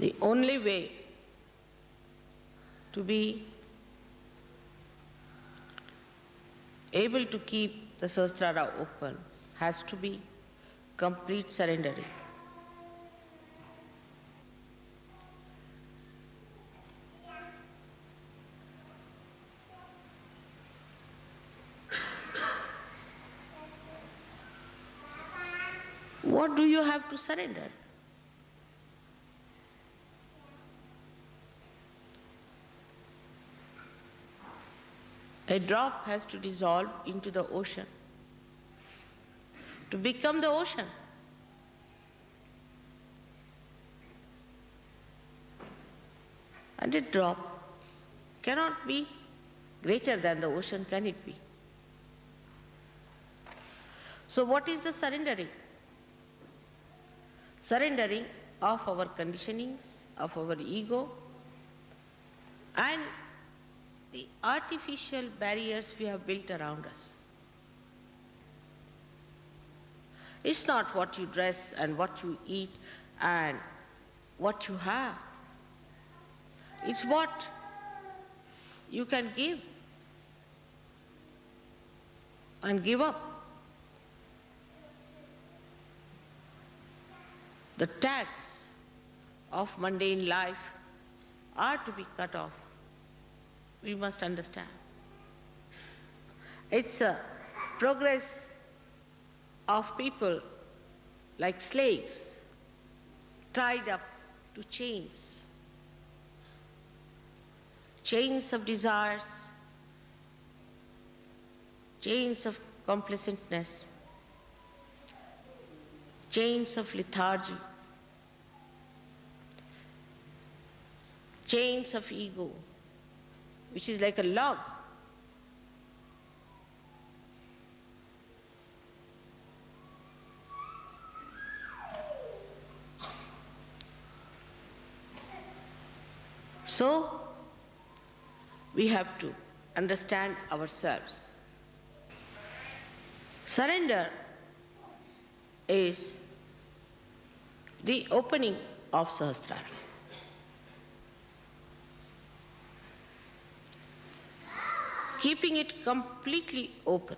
The only way to be able to keep the Sahasrara open has to be complete surrendering. What do you have to surrender? A drop has to dissolve into the ocean to become the ocean. And a drop cannot be greater than the ocean, can it be? So what is the surrendering? Surrendering of our conditionings, of our ego, and the artificial barriers we have built around us. It's not what you dress and what you eat and what you have. It's what you can give and give up. The tags of mundane life are to be cut off. We must understand. It's a progress of people like slaves tied up to chains. Chains of desires, chains of complacentness, chains of lethargy, chains of ego, which is like a log. So, we have to understand ourselves. Surrender is the opening of Sahasrara. Keeping it completely open.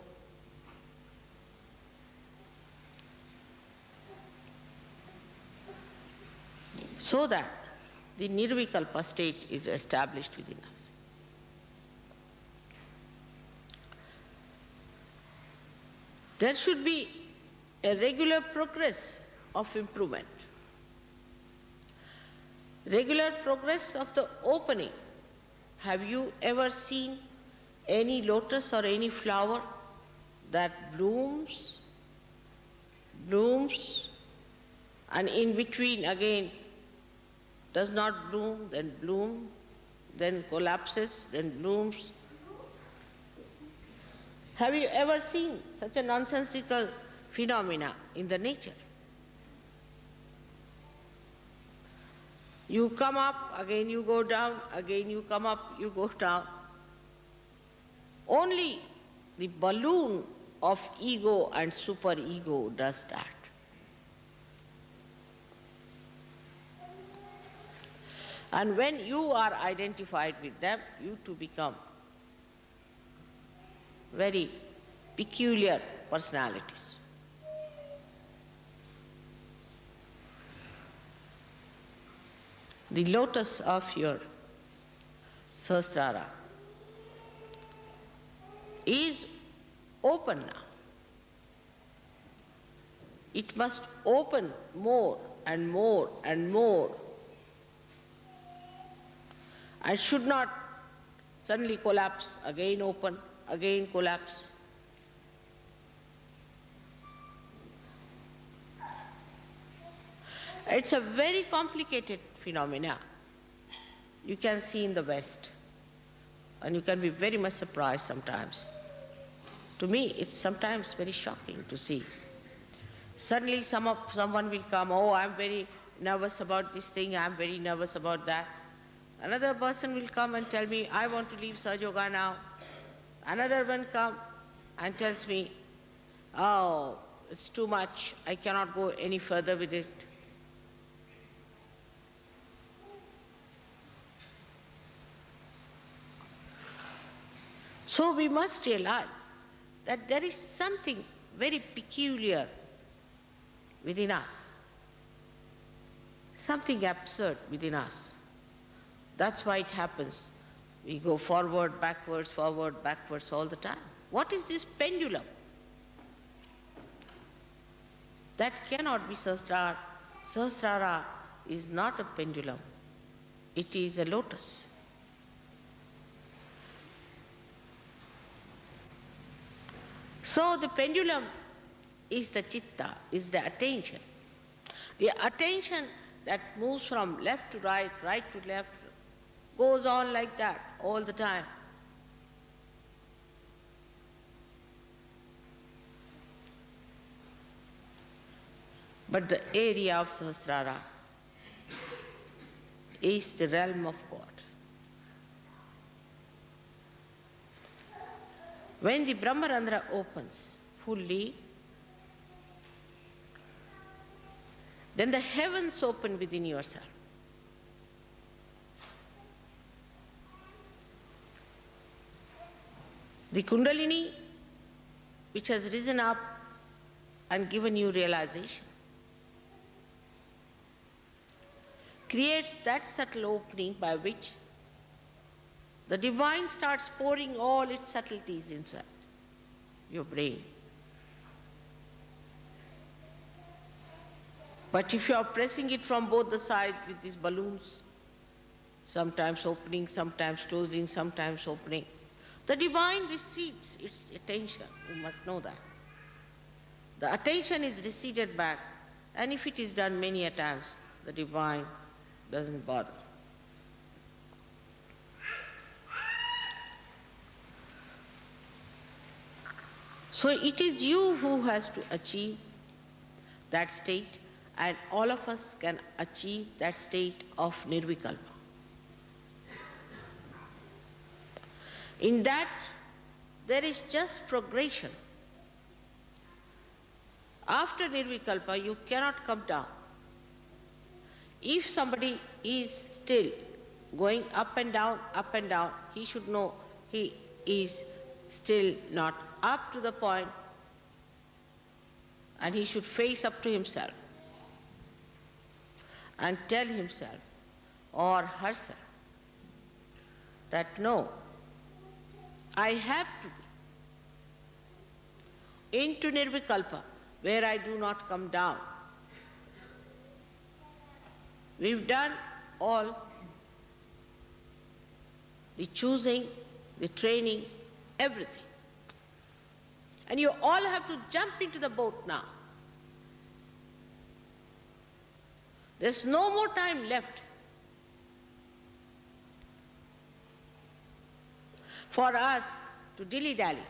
So that the Nirvikalpa state is established within us. There should be a regular progress of improvement. Regular progress of the opening. Have you ever seen any lotus or any flower that blooms, and in between again does not bloom, then collapses, then blooms? Have you ever seen such a nonsensical phenomena in the nature? You come up, again you go down, again you come up, you go down. Only the balloon of ego and superego does that. And when you are identified with them, you too become very peculiar personalities. The lotus of your Sahasrara is open now. It must open more and more and more. And should not suddenly collapse, again open, again collapse. It's a very complicated phenomena. You can see in the West, and you can be very much surprised sometimes. To me, it's sometimes very shocking to see. Suddenly someone will come, oh, I'm very nervous about this thing, I'm very nervous about that. Another person will come and tell me, I want to leave Sahaja Yoga now. Another one come and tells me, oh, it's too much, I cannot go any further with it. So we must realize that there is something very peculiar within us, something absurd within us. That's why it happens. We go forward, backwards all the time. What is this pendulum? That cannot be Sahasrara. Sahasrara is not a pendulum. It is a lotus. So the pendulum is the chitta, is the attention. The attention that moves from left to right, right to left, goes on like that all the time. But the area of Sahasrara is the realm of God. When the Brahmarandhra opens fully, then the heavens open within yourself. The Kundalini, which has risen up and given you realization, creates that subtle opening by which the divine starts pouring all its subtleties inside your brain. But if you are pressing it from both the sides with these balloons, sometimes opening, sometimes closing, sometimes opening, the divine recedes its attention. You must know that. The attention is receded back, and if it is done many a times, the divine doesn't bother. So it is you who has to achieve that state, and all of us can achieve that state of Nirvikalpa. In that, there is just progression. After Nirvikalpa, you cannot come down. If somebody is still going up and down, he should know he is still not up to the point, and he should face up to himself and tell himself or herself that no, I have to be into Nirvikalpa, where I do not come down. We've done all the choosing, the training, everything. And you all have to jump into the boat now. There's no more time left for us to dilly-dally.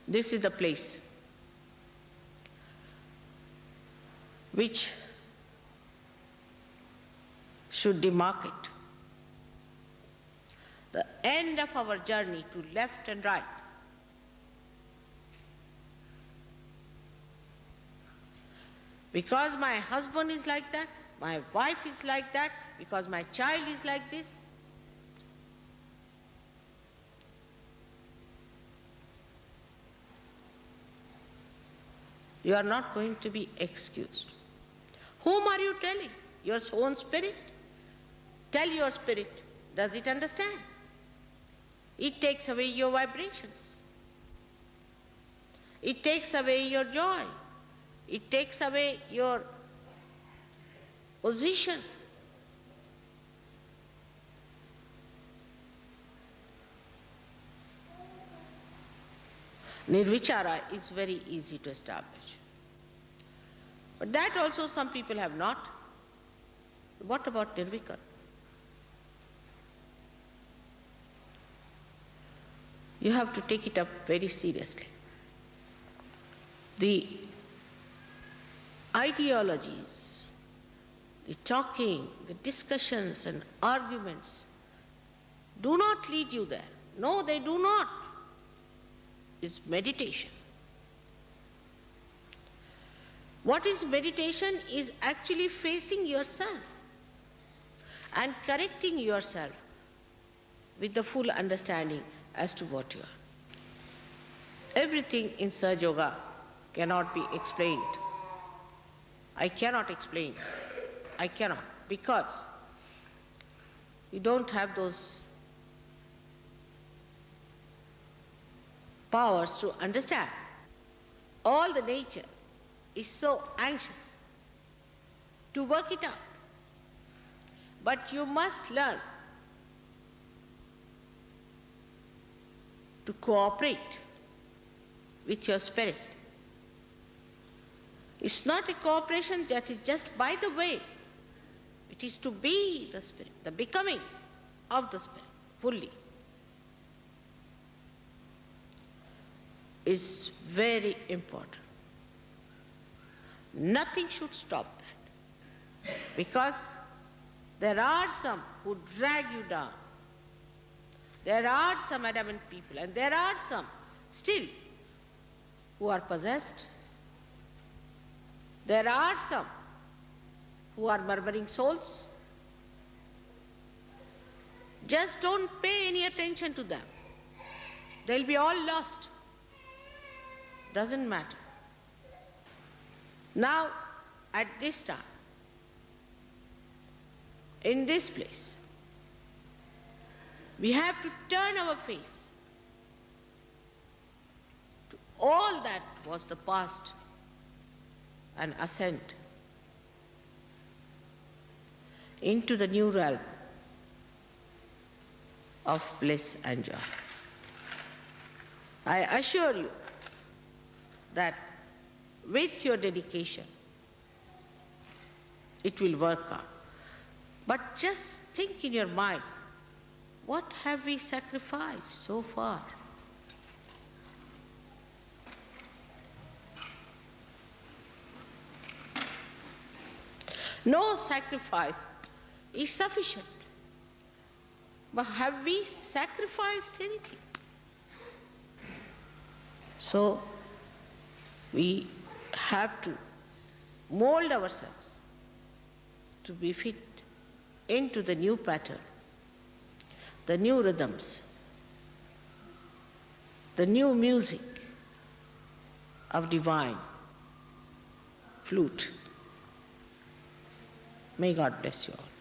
This is the place which should demarcate the end of our journey to left and right. Because my husband is like that, my wife is like that, because my child is like this. You are not going to be excused. Whom are you telling? Your own spirit? Tell your spirit. Does it understand? It takes away your vibrations. It takes away your joy. It takes away your position. Nirvichara is very easy to establish. But that also some people have not. What about Nirvikalpa? You have to take it up very seriously. The ideologies, the talking, the discussions and arguments do not lead you there. No, they do not. It's meditation. What is meditation is actually facing yourself and correcting yourself with the full understanding as to what you are. Everything in Sahaja Yoga cannot be explained. I cannot explain. I cannot, because you don't have those powers to understand. All the nature is so anxious to work it out. But you must learn to cooperate with your spirit. It's not a cooperation that is just by the way. It is to be the spirit, the becoming of the spirit fully. Is very important. Nothing should stop that. Because there are some who drag you down. There are some adamant people, and there are some still who are possessed. There are some who are murmuring souls. Just don't pay any attention to them. They'll be all lost. Doesn't matter. Now, at this time, in this place, we have to turn our face to all that was the past and ascend into the new realm of bliss and joy. I assure you that with your dedication, it will work out. But just think in your mind, what have we sacrificed so far? No sacrifice is sufficient. But have we sacrificed anything? So, we have to mold ourselves to be fit into the new pattern, the new rhythms, the new music of divine flute. May God bless you all.